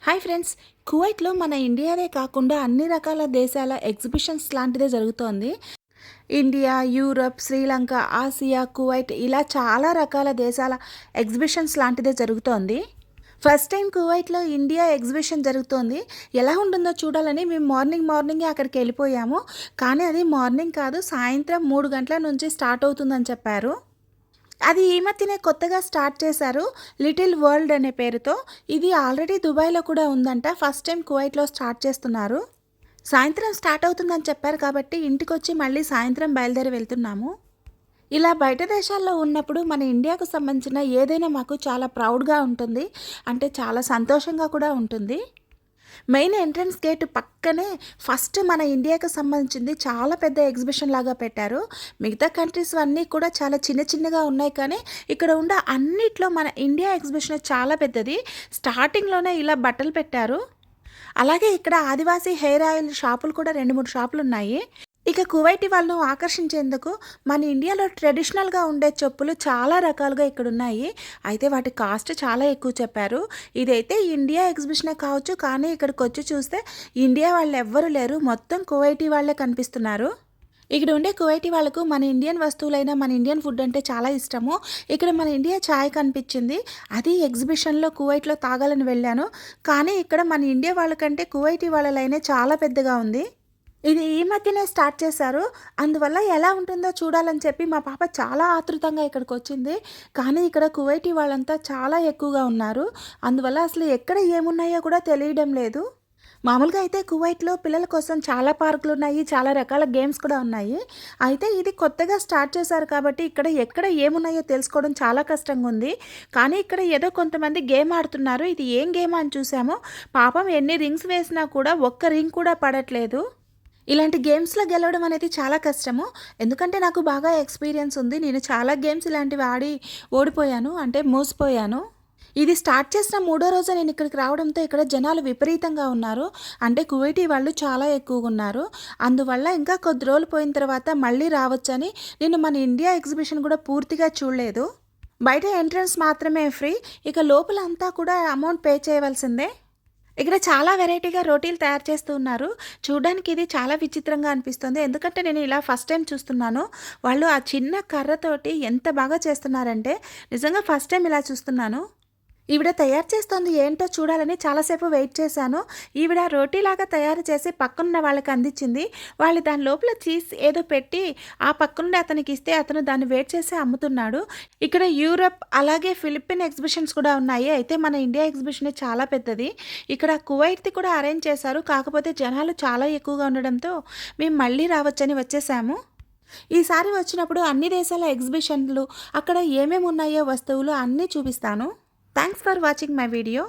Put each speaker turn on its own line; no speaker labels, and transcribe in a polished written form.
Hi friends, కువైట్లో మన ఇండియాదే కాకుండా అన్ని రకాల దేశాల ఎగ్జిబిషన్స్ లాంటిదే జరుగుతోంది. India, Europe, Sri Lanka, Asia, Kuwait ఇలా చాలా రకాల దేశాల ఎగ్జిబిషన్స్ లాంటిదే జరుగుతోంది. ఫస్ట్ టైం కువైట్లో ఇండియా ఎగ్జిబిషన్ జరుగుతోంది. ఎలా ఉంటుందో చూడాలని మేము మార్నింగే అక్కడికి వెళ్ళిపోయాము. కానీ అది మార్నింగ్ కాదు, సాయంత్రం 3 గంటల నుంచి స్టార్ట్ అవుతుందని చెప్పారు. అది ఈ మధ్యనే కొత్తగా స్టార్ట్ చేశారు, లిటిల్ వరల్డ్ అనే పేరుతో. ఇది ఆల్రెడీ దుబాయ్లో కూడా ఉందంట. ఫస్ట్ టైం కువైట్లో స్టార్ట్ చేస్తున్నారు. సాయంత్రం స్టార్ట్ అవుతుందని చెప్పారు కాబట్టి ఇంటికొచ్చి మళ్ళీ సాయంత్రం బయలుదేరి వెళ్తున్నాము. ఇలా బయట దేశాల్లో ఉన్నప్పుడు మన ఇండియాకు సంబంధించిన ఏదైనా మాకు చాలా ప్రౌడ్గా ఉంటుంది, అంటే చాలా సంతోషంగా కూడా ఉంటుంది. మెయిన్ ఎంట్రన్స్ గేట్ పక్కనే ఫస్ట్ మన ఇండియాకు సంబంధించింది చాలా పెద్ద ఎగ్జిబిషన్ లాగా పెట్టారు. మిగతా కంట్రీస్ అన్నీ కూడా చాలా చిన్నగా ఉన్నాయి, కానీ ఇక్కడ ఉన్న అన్నిట్లో మన ఇండియా ఎగ్జిబిషన్ చాలా పెద్దది. స్టార్టింగ్లోనే ఇలా బట్టలు పెట్టారు. అలాగే ఇక్కడ ఆదివాసీ హెయిర్ ఆయిల్ షాపులు కూడా 2-3 షాపులు ఉన్నాయి. ఇక కువైటీ వాళ్ళను ఆకర్షించేందుకు మన ఇండియాలో ట్రెడిషనల్గా ఉండే చెప్పులు చాలా రకాలుగా ఇక్కడ ఉన్నాయి. అయితే వాటి కాస్ట్ చాలా ఎక్కువ చెప్పారు. ఇదైతే ఇండియా ఎగ్జిబిషనే కావచ్చు, కానీ ఇక్కడికి వచ్చి చూస్తే ఇండియా వాళ్ళు ఎవ్వరూ లేరు, మొత్తం కువైటీ వాళ్ళే కనిపిస్తున్నారు. ఇక్కడ ఉండే కువైటీ వాళ్ళకు మన ఇండియన్ వస్తువులైన మన ఇండియన్ ఫుడ్ అంటే చాలా ఇష్టము. ఇక్కడ మన ఇండియా ఛాయ్ కనిపించింది. అది ఎగ్జిబిషన్లో కువైట్లో తాగాలని వెళ్ళాను, కానీ ఇక్కడ మన ఇండియా వాళ్ళకంటే కువైటీ వాళ్ళ లైనే చాలా పెద్దగా ఉంది. ఇది ఈ మధ్యనే స్టార్ట్ చేశారు, అందువల్ల ఎలా ఉంటుందో చూడాలని చెప్పి మా పాప చాలా ఆతృతంగా ఇక్కడికి వచ్చింది. కానీ ఇక్కడ కువైటీ వాళ్ళంతా చాలా ఎక్కువగా ఉన్నారు, అందువల్ల అసలు ఎక్కడ ఏమున్నాయో కూడా తెలియడం లేదు. మామూలుగా అయితే కువైట్లో పిల్లల కోసం చాలా పార్కులు ఉన్నాయి, చాలా రకాల గేమ్స్ కూడా ఉన్నాయి. అయితే ఇది కొత్తగా స్టార్ట్ చేశారు కాబట్టి ఎక్కడ ఏమున్నాయో తెలుసుకోవడం చాలా కష్టంగా ఉంది. కానీ ఇక్కడ ఏదో కొంతమంది గేమ్ ఆడుతున్నారు. ఇది ఏం గేమ్ అని చూసాము. పాపం ఎన్ని రింగ్స్ వేసినా కూడా ఒక్క రింగ్ కూడా పడట్లేదు. ఇలాంటి గేమ్స్లో గెలవడం అనేది చాలా కష్టము, ఎందుకంటే నాకు బాగా ఎక్స్పీరియన్స్ ఉంది. నేను చాలా గేమ్స్ ఇలాంటివి ఆడి ఓడిపోయాను, అంటే మోసపోయాను. ఇది స్టార్ట్ చేసిన 3వ రోజు నేను ఇక్కడికి రావడంతో ఇక్కడ జనాలు విపరీతంగా ఉన్నారు, అంటే కువైటీ వాళ్ళు చాలా ఎక్కువగా ఉన్నారు. అందువల్ల ఇంకా కొద్ది రోజులు పోయిన తర్వాత మళ్ళీ రావచ్చని నేను మన ఇండియా ఎగ్జిబిషన్ కూడా పూర్తిగా చూడలేదు. బయట ఎంట్రన్స్ మాత్రమే ఫ్రీ, ఇక లోపల అంతా కూడా అమౌంట్ పే చేయవలసిందే. ఇక్కడ చాలా వెరైటీగా రోటీలు తయారు చేస్తూ ఉన్నారు. చూడడానికి ఇది చాలా విచిత్రంగా అనిపిస్తుంది, ఎందుకంటే నేను ఇలా ఫస్ట్ టైం చూస్తున్నాను. వాళ్ళు ఆ చిన్న కర్రతోటి ఎంత బాగా చేస్తున్నారంటే నిజంగా ఫస్ట్ టైం ఇలా చూస్తున్నాను. ఈవిడ తయారు చేస్తోంది ఏంటో చూడాలని చాలాసేపు వెయిట్ చేశాను. ఈవిడ రోటీలాగా తయారు చేసి పక్కనున్న వాళ్ళకి అందించింది. వాళ్ళు దాని లోపల చీజ్ ఏదో పెట్టి ఆ పక్కనుండి అతనికి ఇస్తే అతను దాన్ని వెయిట్ చేసి అమ్ముతున్నాడు. ఇక్కడ యూరప్ అలాగే ఫిలిప్పీన్ ఎగ్జిబిషన్స్ కూడా ఉన్నాయి. అయితే మన ఇండియా ఎగ్జిబిషన్ చాలా పెద్దది. ఇక్కడ కువైట్ది కూడా అరేంజ్ చేశారు, కాకపోతే జనాలు చాలా ఎక్కువగా ఉండడంతో మేము మళ్ళీ రావచ్చని వచ్చేసాము. ఈసారి వచ్చినప్పుడు అన్ని దేశాల ఎగ్జిబిషన్లు, అక్కడ ఏమేమి ఉన్నాయో వస్తువులు అన్నీ చూపిస్తాను. Thanks for watching my video.